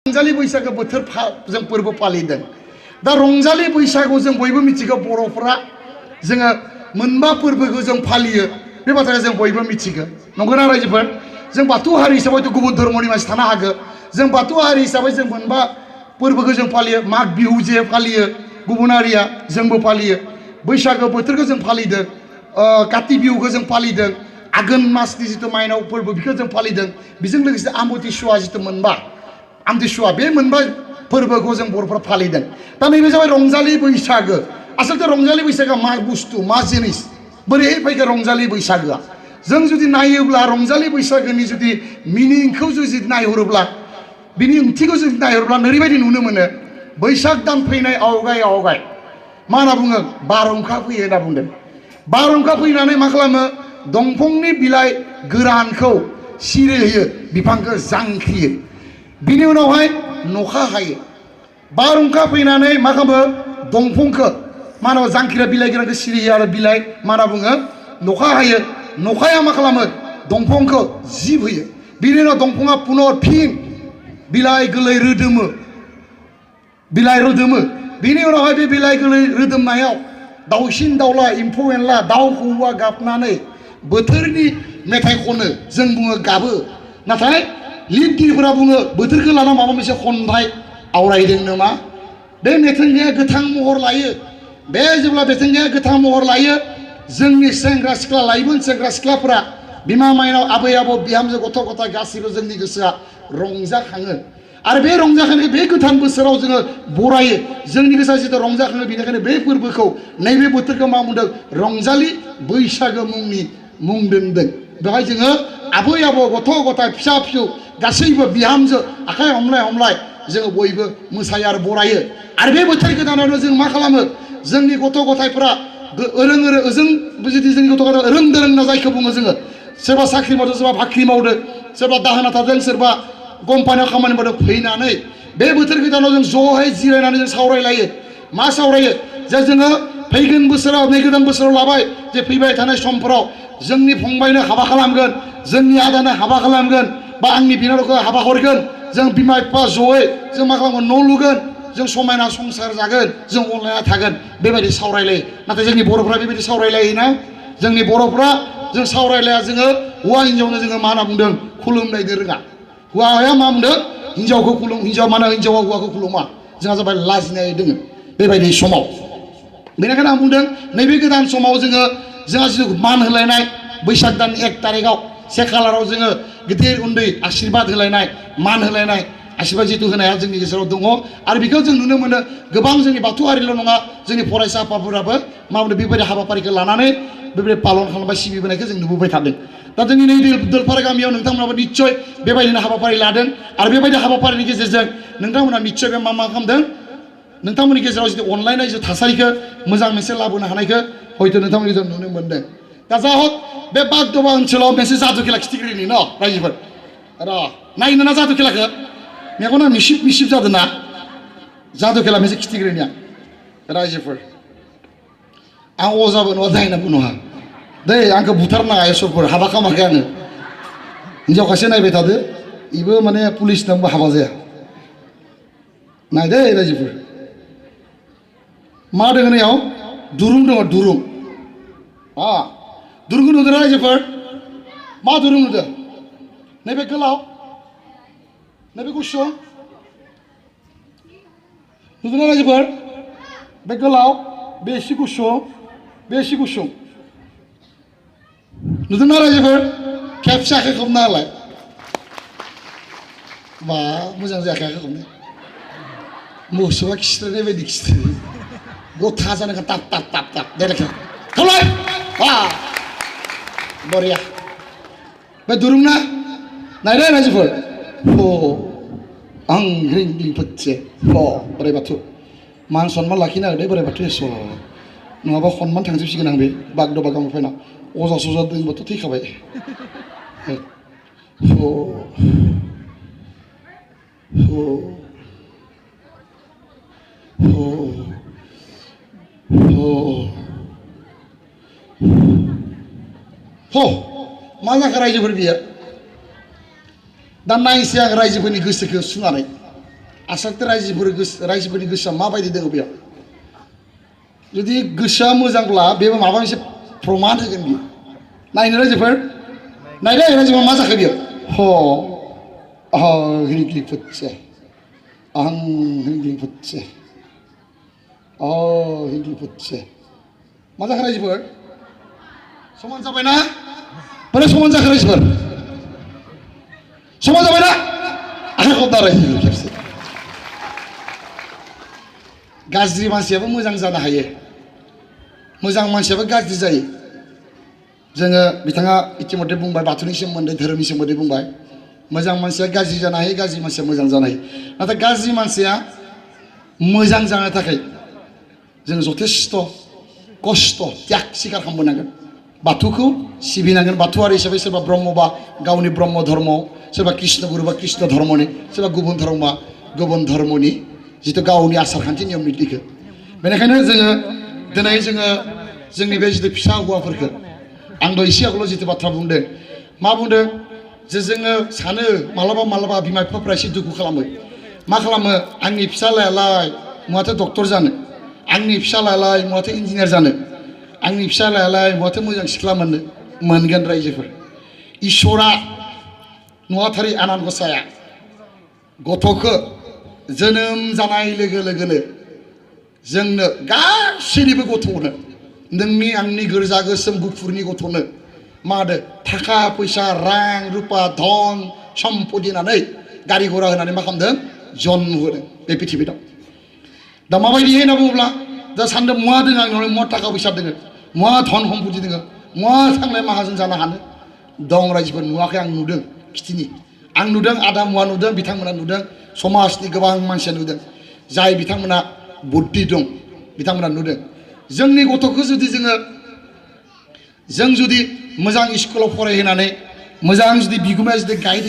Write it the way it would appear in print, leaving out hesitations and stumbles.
रंजालि बैसागो बोथोर जों फोरबो फालिदों दा रंजालि बैसागु जों बयबो मिथिगौ बर'फोरा जोङो मोनबा फोरबोखौ जों फालियो बे बाथ्राखौ जों बयबो मिथिगौ नंगौना रायजोफोर जों बाथौ हारि हिसाबै गुबुन धर्मनि मानसि थानो हागौ जों बाथौ हारि हिसाबै जों मोनबा फोरबोखौ जों फालियो माग बिहु जे फालियो गुबुन हारिया जोंबो फालियो बैसागो बोथोरखौ जों फालिदों काति बिहुखौ जों फालिदों आघोन मासनि जिथु माइनाव फोरबो बेखौ जों फालिदों बेजों लोगोसे आमथिसुवा जिथु मोनबा आमथिसुवा बे मोनबा फोरबोखौ जों बर'फोरा फालिदों दा नैबे जाबाय रंजालि बैसागो आसलथे रंजालि बैसागोआ मा बुस्थु मा जिनिस बोरैहाय फैगोन रंजालि बैसागोआ जों जुदि नायोब्ला रंजालि बैसागोनि जुदि मिनिंखौ जुदि नायहरोब्ला बिनि ओंथिखौ जुदि नायहरोब्ला ओरैबायदि नुनो मोनो बैसाग दान फैनाय आवगाय आवगाय मा होनना बुङो बारहुंखा फैयो होनना बुंदों बारहुंखा फैनानै मा खालामो दंफांनि बिलाइ गोरानखौ सिरिहोयो बिफांखौ जांख्रियो बिनि उनावहाय नखा हायो बारहुंखा फैनानै मा खालामो दंफांखौ मा होनो जांख्रिया बिलाइ गोरानखौ सिरियो आरो बिलाइ मा होनना बुङो नखा हायो नखाया मा खालामो दंफांखौ जिब होयो बिनि उनाव दंफाङा पुनः फिन बिलाइ गोरलै रोदोमो बिनि उनावहाय बे बिलाइ गोरलै रोदोमनायाव दाउसिन दाउला एम्फौ एनला दाउ खौवौआ गाबनानै बोथोरनि मेथाइ खनो जों बुङो गाबो नाथाय लिरगिरिफोरा बुङो बोथोरखौ लाना माबा मोनसे खन्थाइ आवरायदों नामा बे मिथिंगाया गोथां महर लायो बे जेब्ला मिथिंगाया गोथां महर लायो जोंनि सेंग्रा सिख्ला लाइमोन सेंग्रा सिख्लाफोरा बिमा माइनाव आबै आबौ बिहामजो गथ' गथाय गासैबो जोंनि गोसोआ रंजाखाङो आरो बे रंजाखांनाय बे गोदान बोसोराव जोङो बरायो जोंनि गोसोआ जितु रंजाखाङो बेनिखायनो बे फोरबोखौ नैबे बोथोरखौ मा बुंदों रंजालि बैसागो मुं दोनदों बेवहाय जोङो आबै आबौ गथ' गथाय फिसा फिसौ गासैबो बिहामजो आखाइ हमलाय हमलाय जोङो बयबो मोसायो आरो बरायो आरो बे बोथोर गोदानावनो जों मा खालामो जोंनि गथ' गथायफोरा ओजों जुदि जोंनि गथ' गथाय रोंदों होनना जायखौ बुङो जोङो सोरबा साख्रि मावदों सोरबा बाख्रि मावदों सोरबा दाहोना थादों सोरबा कम्पानियाव खामानि मावदों फैनानै बे बोथोर गोदानाव जों ज'हाय जिरायनानै जों सावरायलायो मा सावरायो जे जोङो फैगोन बोसोराव नै गोदान बोसोराव लाबाय जे फैबाय थानाय समफोराव जोंनि फंबायनो हाबा खालामगोन जोंनि आदानो हाबा खालामगोन बा आंनि बिनानावखौ हाबा हरगोन जों बिमा बिफा ज'यै जों मा खालामगोन न' लुगोन जों समायना संसार जागोन जों अनलायना थागोन बेबायदि सावरायलायो नाथाय जोंनि बर'फ्रा बेबायदि सावरायलायोना जोंनि बर'फ्रा जों सावरायलाया जोङो हौवा हिन्जावनो जोङो मा होनना बुंदों खुलुमनायनो रोङा हौवाया मा बुंदों हिन्जावखौ खुलुम हिन्जाव मानो हिन्जावा हौवाखौ खुलुमा जोंहा जाबाय लाजिनाय दोङो बेबायदि समाव बेनिखायनो आं बुंदों नैबे गोदान समाव जोंहा जिथु मान होलायनाय बैसाग दान 1 तारिखआव 1 खालाराव जोङो गिदिर उन्दै आशीर्बाद होलायनाय मान होलायनाय आशीर्बाद जिथु होनाया जोंनि गेजेराव दङ आरो बेखौ जों नुनो मोनो गोबां जोंनि बाथौ हारिल' नङा जोंनि फरायसा आफादफोराबो मा बुंदों बेबायदि हाबाफारिखौ लानानै बेबायदि पालन खालामबाय सिबिबोनायखौ जों नुबोबाय थादों दा जोंनि नै दलपारा गामियाव नोंथांमोनाबो निस्सय बेबायदिनो हाबाफारि लादों आरो बेबायदि हाबाफारिनि गेजेरजों नोंथांमोना निस्सय बे मा खालामदों नोंथांमोननि गेजेराव जितु अनलायनाय जितु थासारिखौ मोजां मोनसे लाबोनो हानायखौ हयथ' नोंथांमोननि गेजेराव नुनो मोनदों दा जा हक बे बागदबा ओनसोलाव मोनसे जादु खेला खिथिग्रिनि न रायजोफोर र' नायनो ना जादु खेलाखौ मेगना मिसिब जादों ना जादु खेला मोनसे खिथिग्रिनिया रायजोफोर आं अजाबो नङा दायनाबो नङा दै आंखौ बुथारनाङा इसोरफोर हाबा खालामाखै आङो हिन्जाव खासे नायबाय थादो बेबो माने पुलिसनाबो हाबा जाया नायदे रायजोफोर मा दङ नैयाव दुरुं दङ दुरुं दुरुंखौ नुदों रायजोफोर मा दुरुं नुदों नैबे गोलाव नैबे गुसुं नुदोंना रायजोफोर बे गोलाव बे एसे गुसुं बे एसे गुसुं नुदोंना रायजोफोर खेबसे आखाइ खबना होलाय बा मोजां जायाखै आखाइ खबनो मोसौआ खिस्रायनाय बायदि खिस्रायो गथा जानांगोन ताप ताप ताप ताप देलाय खबलाय बरिया बे दुरुं ना नायदे रायजोफोर आं रिंगिं फोच्चे बोराइ बाथौ मान सन्मान लाखिनो हागोन दे बोराइ बाथौ एस' नङाबा सन्मान थांजोबसिगोन आं बे बागदबा गामि फैना अजा सजा दोनबाथ' थैखाबाय मा जाखो रायजोफोर बियो दा नायसै आं रायजोफोरनि गोसोखौ सुनानै आसामनि रायजोफोरनि गोसोआ माबायदि दङ बेयाव जुदि गोसोआ मोजांब्ला बेबो माबा मोनसे प्रमान होगोन बियो नायनो रायजोफोर नायदो रायजोफोर मा जाखो बियो हिंग्लिं फुटसे आं हिंग्लिं फुटसे हिंग्लिं फुटसे मा जाखो रायजोफोर समान जाबायना बोरै समान जाखो रायजोफोर समान जाबायना आखाइ खबदा रायजोफोर खेबसे गाज्रि मानसियाबो मोजां जानो हायो मोजां मानसियाबो गाज्रि जायो जोङो बिथाङा इतिमध्य बुंबाय बाथौनि सोमोन्दै धोरोमनि सोमोन्दै बुंबाय मोजां मानसिया गाज्रि जानो हायो गाज्रि मानसिया मोजां जानो हायो नाथाय गाज्रि मानसिया मोजां जानो थाखाय जों जथेस्थ' खस्थ' त्याग स्वीकार खालामबोनांगोन बाथौखौ सिबिनांगोन बाथौआरि हिसाबै सोरबा ब्रह्मबा गावनि ब्रह्म धर्म सोरबा कृष्ण गुरु बा कृष्ण धर्मनि सोरबा गुबुन धर्मबा गुबुन धर्मनि जिथु गावनि आसार खान्थि नियम नितिखौ बेनिखायनो जोङो दिनै जोङो जोंनि बे जिथु फिसा हौवाफोरखौ आं दहाय एसे आगोलाव जिथु बाथ्रा बुंदों मा बुंदों जे जोङो सानो मालाबा मालाबा बिमा बिफाफ्रा एसे दुखु खालामो मा खालामो आंनि फिसालायालाय माथो डक्टर जानो आंनि फिसालायालाय माथो इन्जिनियार जानो आंनि फिसालायालाय माथो मोजां सिख्ला मोनगोन रायजोफोर इसोरा नुवाथारि आनान गसाया गथ'खौ जोनोम जानाय लोगो लोगोनो जोंनो गासैनिबो गथ'नो नोंनि आंनि गोरजा गोसोम गुफुरनि गथ'नो मा होदो थाखा फैसा रां रुपा धन सम्पति होनानै गारि घरा होनानै मा खालामदों जन्म होदों बे पृथिबीयाव दा माबायदि होनना बुङोब्ला दा सानदों मुवा दङ आंनाव मुवा थाखा फैसा दङ मुवा धन सम्पति दङ मुवा थांनाय माहाजोन जानो हानो दं रायजोफोर नुवाखै आं नुदों खिथिनि आं नुदों आदा मुवा नुदों बिथांमोना नुदों समाजनि गोबां मानसिया नुदों जाय बिथांमोना बुद्धि दं बिथांमोना नुदों जोंनि गथ'खौ जुदि जों जुदि मोजां स्कुलाव फरायहोनानै मोजां जुदि बिगुमाया जुदि गाइड